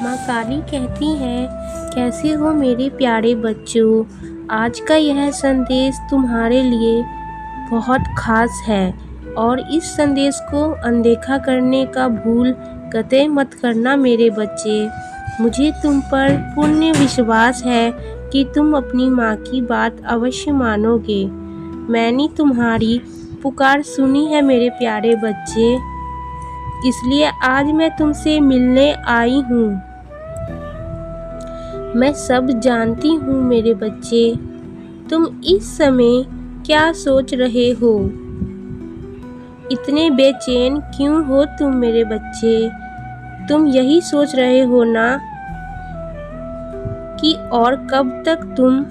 माँ काली कहती हैं, कैसे हो मेरे प्यारे बच्चों। आज का यह संदेश तुम्हारे लिए बहुत खास है और इस संदेश को अनदेखा करने का भूल कतई मत करना मेरे बच्चे। मुझे तुम पर पूर्ण विश्वास है कि तुम अपनी माँ की बात अवश्य मानोगे। मैंने तुम्हारी पुकार सुनी है मेरे प्यारे बच्चे, इसलिए आज मैं तुमसे मिलने आई हूँ। मैं सब जानती हूँ मेरे बच्चे, तुम इस समय क्या सोच रहे हो। इतने बेचैन क्यों हो तुम मेरे बच्चे। तुम यही सोच रहे हो ना कि और कब तक तुम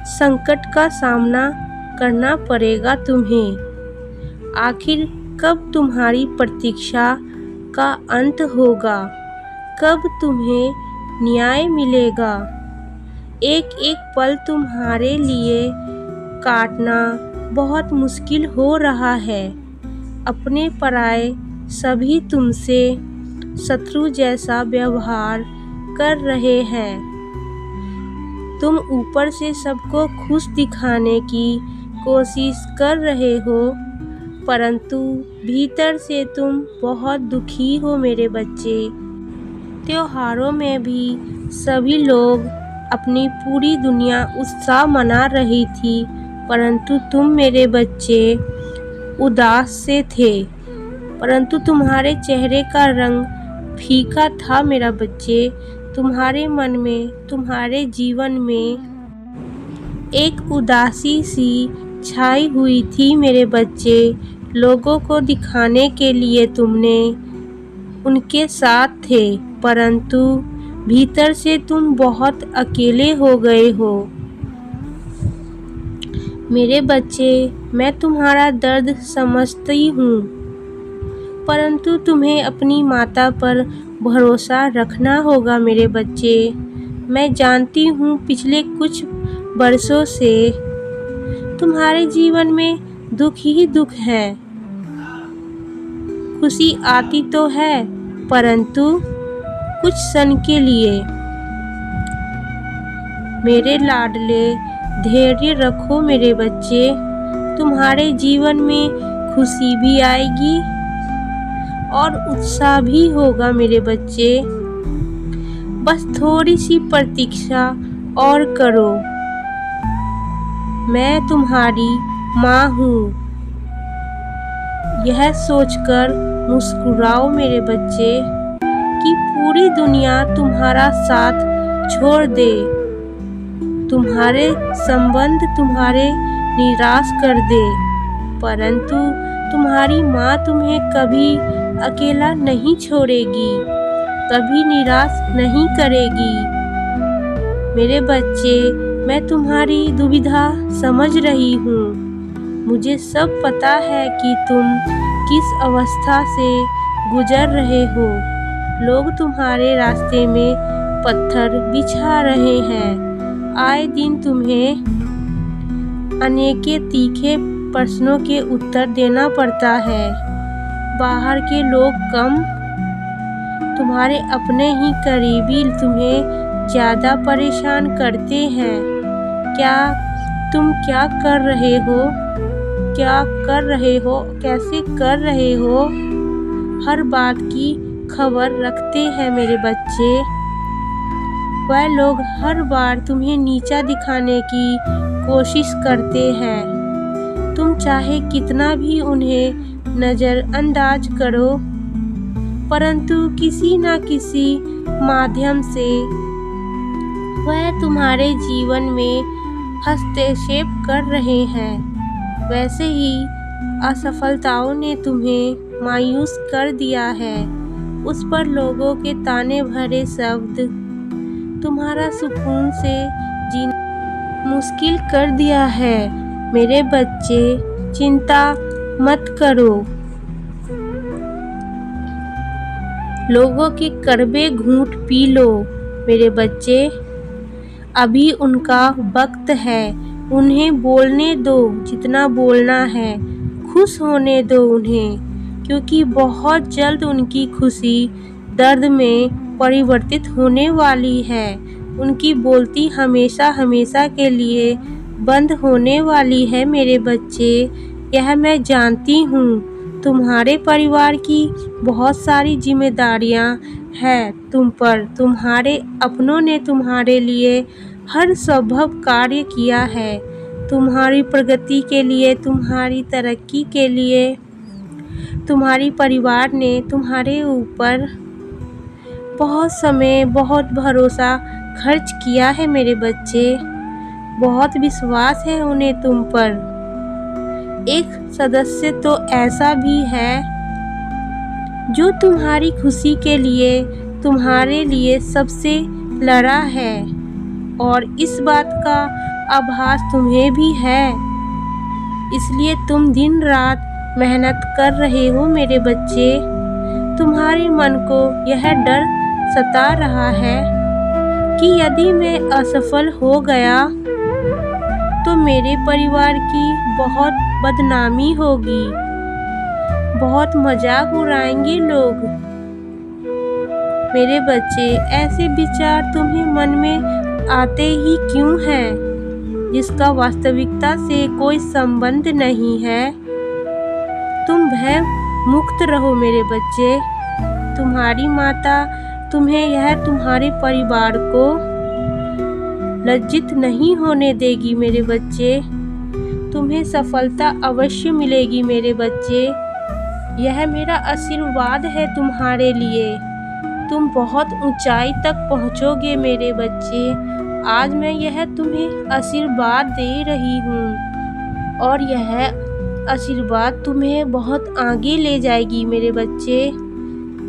संकट का सामना करना पड़ेगा तुम्हें। आखिर कब तुम्हारी प्रतीक्षा का अंत होगा, कब तुम्हें न्याय मिलेगा। एक एक पल तुम्हारे लिए काटना बहुत मुश्किल हो रहा है। अपने पराये सभी तुमसे शत्रु जैसा व्यवहार कर रहे हैं। तुम ऊपर से सबको खुश दिखाने की कोशिश कर रहे हो, परंतु भीतर से तुम बहुत दुखी हो मेरे बच्चे। त्योहारों में भी सभी लोग अपनी पूरी दुनिया उत्साह मना रही थी, परंतु तुम मेरे बच्चे उदास से थे। परंतु तुम्हारे चेहरे का रंग फीका था मेरा बच्चे। तुम्हारे मन में, तुम्हारे जीवन में एक उदासी सी छाई हुई थी मेरे बच्चे। लोगों को दिखाने के लिए तुमने उनके साथ थे, परंतु भीतर से तुम बहुत अकेले हो गए हो मेरे बच्चे। मैं तुम्हारा दर्द समझती हूँ, परंतु तुम्हें अपनी माता पर भरोसा रखना होगा मेरे बच्चे। मैं जानती हूँ पिछले कुछ वर्षों से तुम्हारे जीवन में दुख ही दुख है। खुशी आती तो है, परंतु कुछ क्षण के लिए। मेरे लाडले, धैर्य रखो मेरे बच्चे। तुम्हारे जीवन में खुशी भी आएगी और उत्साह भी होगा मेरे बच्चे। बस थोड़ी सी प्रतीक्षा और करो। मैं तुम्हारी माँ हूँ, यह सोचकर मुस्कुराओ मेरे बच्चे कि पूरी दुनिया तुम्हारा साथ छोड़ दे, तुम्हारे संबंध तुम्हारे निराश कर दे, परंतु तुम्हारी माँ तुम्हें कभी अकेला नहीं छोड़ेगी, कभी निराश नहीं करेगी। मेरे बच्चे, मैं तुम्हारी दुविधा समझ रही हूँ। मुझे सब पता है कि तुम किस अवस्था से गुजर रहे हो। लोग तुम्हारे रास्ते में पत्थर बिछा रहे हैं। आए दिन तुम्हें अनेके तीखे प्रश्नों के उत्तर देना पड़ता है। बाहर के लोग कम, तुम्हारे अपने ही करीबी तुम्हें ज़्यादा परेशान करते हैं। तुम क्या कर रहे हो, क्या कर रहे हो, कैसे कर रहे हो, हर बात की खबर रखते हैं मेरे बच्चे। वह लोग हर बार तुम्हें नीचा दिखाने की कोशिश करते हैं। तुम चाहे कितना भी उन्हें नज़रअंदाज करो, परंतु किसी न किसी माध्यम से वह तुम्हारे जीवन में हस्तक्षेप कर रहे हैं। वैसे ही असफलताओं ने तुम्हें मायूस कर दिया है। उस पर लोगों के ताने भरे शब्द तुम्हारा सुकून से जीना मुश्किल कर दिया है। मेरे बच्चे, चिंता मत करो। लोगों के कड़वे घूंट पी लो मेरे बच्चे। अभी उनका वक्त है, उन्हें बोलने दो जितना बोलना है। खुश होने दो उन्हें, क्योंकि बहुत जल्द उनकी खुशी दर्द में परिवर्तित होने वाली है। उनकी बोलती हमेशा हमेशा के लिए बंद होने वाली है मेरे बच्चे। यह मैं जानती हूँ। तुम्हारे परिवार की बहुत सारी जिम्मेदारियाँ हैं तुम पर। तुम्हारे अपनों ने तुम्हारे लिए हर संभव कार्य किया है, तुम्हारी प्रगति के लिए, तुम्हारी तरक्की के लिए। तुम्हारी परिवार ने तुम्हारे ऊपर बहुत समय, बहुत भरोसा खर्च किया है मेरे बच्चे। बहुत विश्वास है उन्हें तुम पर। एक सदस्य तो ऐसा भी है जो तुम्हारी खुशी के लिए, तुम्हारे लिए सबसे लड़ा है, और इस बात का आभास तुम्हें भी है। इसलिए तुम दिन रात मेहनत कर रहे हो मेरे बच्चे। तुम्हारे मन को यह डर सता रहा है कि यदि मैं असफल हो गया तो मेरे परिवार की बहुत बदनामी होगी, बहुत मजाक उड़ाएंगे लोग। मेरे बच्चे, ऐसे विचार तुम्हें मन में आते ही क्यों हैं, जिसका वास्तविकता से कोई संबंध नहीं है। तुम भय मुक्त रहो मेरे बच्चे। तुम्हारी माता तुम्हें यह तुम्हारे परिवार को लज्जित नहीं होने देगी मेरे बच्चे। तुम्हें सफलता अवश्य मिलेगी मेरे बच्चे। यह मेरा आशीर्वाद है तुम्हारे लिए। तुम बहुत ऊंचाई तक पहुंचोगे मेरे बच्चे। आज मैं यह तुम्हें आशीर्वाद दे रही हूँ, और यह आशीर्वाद तुम्हें बहुत आगे ले जाएगी मेरे बच्चे।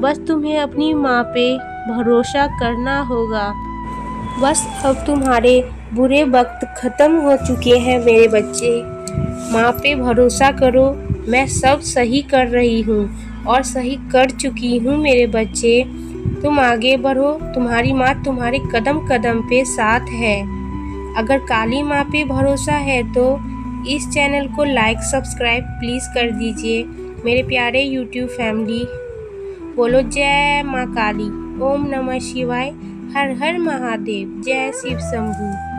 बस तुम्हें अपनी माँ पे भरोसा करना होगा। बस अब तुम्हारे बुरे वक्त ख़त्म हो चुके हैं मेरे बच्चे। माँ पे भरोसा करो, मैं सब सही कर रही हूँ और सही कर चुकी हूँ मेरे बच्चे। तुम आगे बढ़ो, तुम्हारी माँ तुम्हारे कदम कदम पे साथ है। अगर काली माँ पे भरोसा है तो इस चैनल को लाइक सब्सक्राइब प्लीज़ कर दीजिए मेरे प्यारे यूट्यूब फैमिली। बोलो जय माँ काली। ओम नमः शिवाय। हर हर महादेव। जय शिव शंभू।